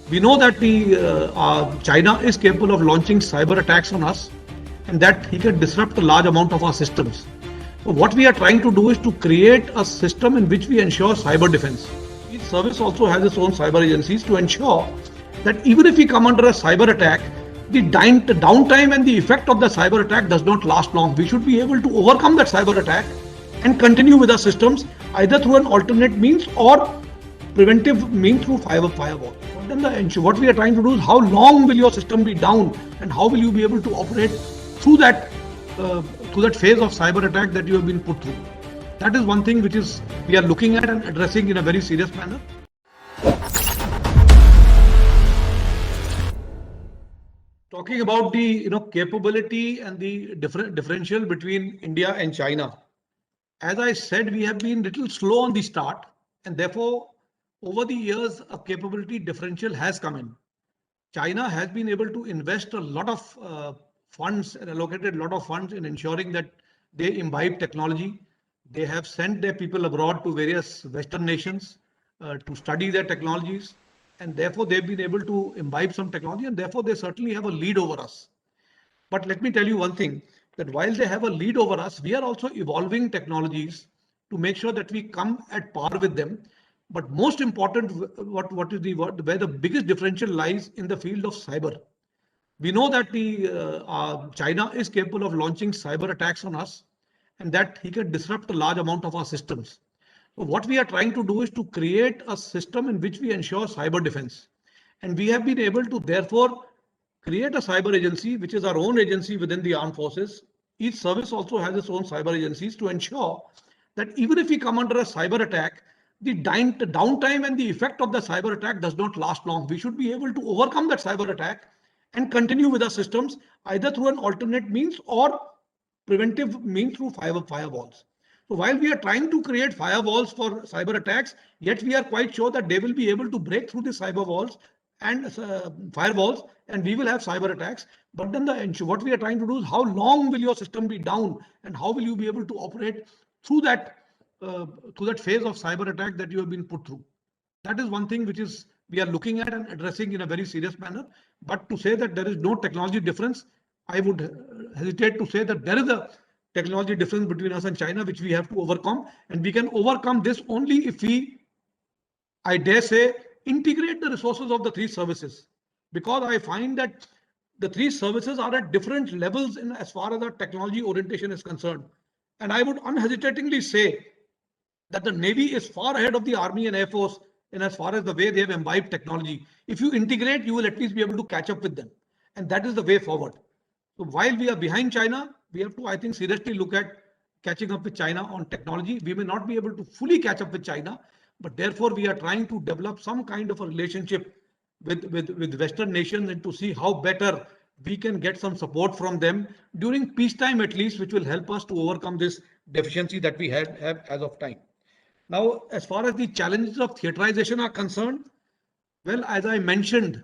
We know that China is capable of launching cyber attacks on us, and that he can disrupt a large amount of our systems. So what we are trying to do is to create a system in which we ensure cyber defense. Each service also has its own cyber agencies to ensure that even if we come under a cyber attack, the downtime and the effect of the cyber attack does not last long. We should be able to overcome that cyber attack and continue with our systems either through an alternate means or preventive means through firewall. But then what we are trying to do is how long will your system be down and how will you be able to operate through that phase of cyber attack that you have been put through. That is one thing which is we are looking at and addressing in a very serious manner. Talking about the capability and the differential between India and China. As I said, we have been little slow on the start, and therefore over the years a capability differential has come in. China has been able to invest a lot of funds and allocated a lot of funds in ensuring that they imbibe technology. They have sent their people abroad to various Western nations to study their technologies, and therefore they've been able to imbibe some technology, and therefore they certainly have a lead over us. But let me tell you one thing, that while they have a lead over us, we are also evolving technologies to make sure that we come at par with them. But most important, where the biggest differential lies in the field of cyber. We know that China is capable of launching cyber attacks on us, and that he can disrupt a large amount of our systems. So what we are trying to do is to create a system in which we ensure cyber defense. And we have been able to therefore create a cyber agency, which is our own agency within the armed forces. Each service also has its own cyber agencies to ensure that even if we come under a cyber attack, the downtime and the effect of the cyber attack does not last long. We should be able to overcome that cyber attack and continue with our systems either through an alternate means or preventive means through firewalls. So while we are trying to create firewalls for cyber attacks, yet we are quite sure that they will be able to break through the cyber walls and firewalls, and we will have cyber attacks. But then what we are trying to do is how long will your system be down and how will you be able to operate through that phase of cyber attack that you have been put through. That is one thing which is we are looking at and addressing in a very serious manner. But to say that there is no technology difference, I would hesitate to say that there is a technology difference between us and China, which we have to overcome. And we can overcome this only if we, I dare say, integrate the resources of the three services. Because I find that the three services are at different levels in as far as our technology orientation is concerned. And I would unhesitatingly say that the Navy is far ahead of the Army and Air Force in as far as the way they have imbibed technology. If you integrate, you will at least be able to catch up with them. And that is the way forward. So while we are behind China, we have to, I think, seriously look at catching up with China on technology. We may not be able to fully catch up with China, but therefore we are trying to develop some kind of a relationship with Western nations and to see how better we can get some support from them during peacetime at least, which will help us to overcome this deficiency that we have as of time. Now, as far as the challenges of theaterization are concerned, well, as I mentioned,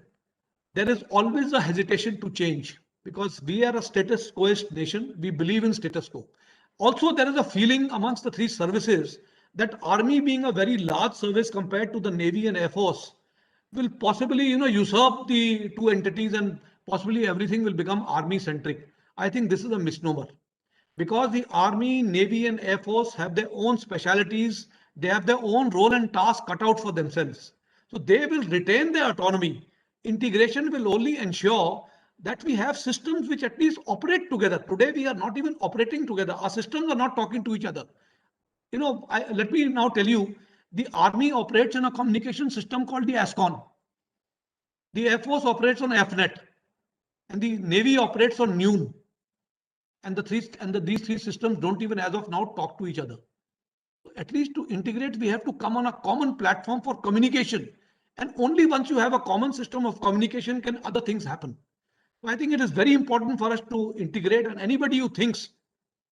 there is always a hesitation to change because we are a status quoist nation. We believe in status quo. Also, there is a feeling amongst the three services that Army, being a very large service compared to the Navy and Air Force, will possibly usurp the two entities and possibly everything will become Army centric. I think this is a misnomer because the Army, Navy, and Air Force have their own specialities. They have their own role and task cut out for themselves. So they will retain their autonomy. Integration will only ensure that we have systems which at least operate together. Today, we are not even operating together. Our systems are not talking to each other. Let me now tell you, the Army operates in a communication system called the ASCON. The Air Force operates on AFNet, and the Navy operates on Noon. And these three systems don't even, as of now, talk to each other. At least to integrate, we have to come on a common platform for communication. And only once you have a common system of communication can other things happen. So I think it is very important for us to integrate, and anybody who thinks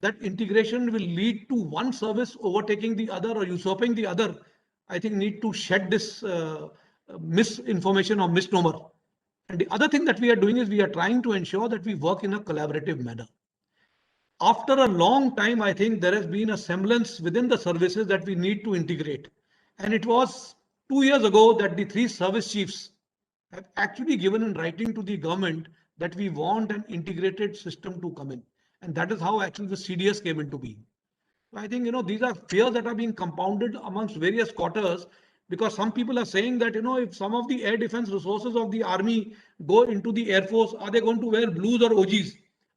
that integration will lead to one service overtaking the other or usurping the other, I think need to shed this misinformation or misnomer. And the other thing that we are doing is we are trying to ensure that we work in a collaborative manner. After a long time, I think there has been a semblance within the services that we need to integrate. And it was 2 years ago that the three service chiefs have actually given in writing to the government that we want an integrated system to come in. And that is how actually the CDS came into being. I think, these are fears that are being compounded amongst various quarters, because some people are saying that, if some of the air defense resources of the army go into the air force, are they going to wear blues or OGs?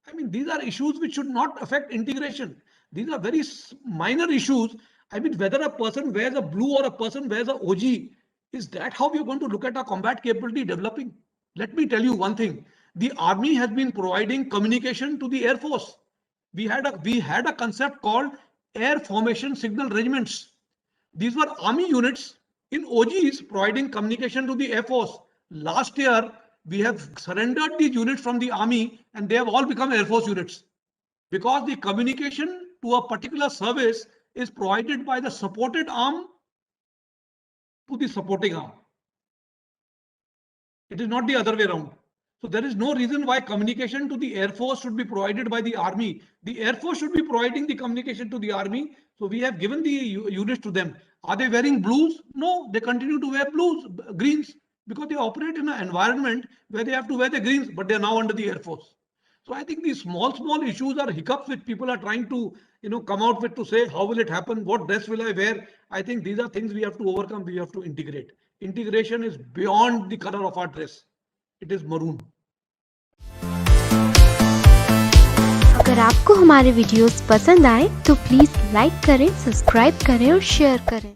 I mean, these are issues which should not affect integration. These are very minor issues. I mean, whether a person wears a blue or a person wears a OG, is that how we are going to look at our combat capability developing? Let me tell you one thing. The army has been providing communication to the air force. We had a concept called air formation signal regiments. These were army units in OGs providing communication to the air force. Last year, we have surrendered these units from the army and they have all become air force units, because the communication to a particular service is provided by the supported arm to the supporting arm. It is not the other way around. So there is no reason why communication to the Air Force should be provided by the Army. The Air Force should be providing the communication to the Army. So we have given the units to them. Are they wearing blues? No, they continue to wear blues, greens, because they operate in an environment where they have to wear the greens, but they are now under the Air Force. So I think these small issues are hiccups which people are trying to, come out with, to say, how will it happen? What dress will I wear? I think these are things we have to overcome. We have to integrate. Integration is beyond the color of our dress. It is maroon. अगर आपको हमारे videos पसंद आए तो please like करें, subscribe करें और share करें।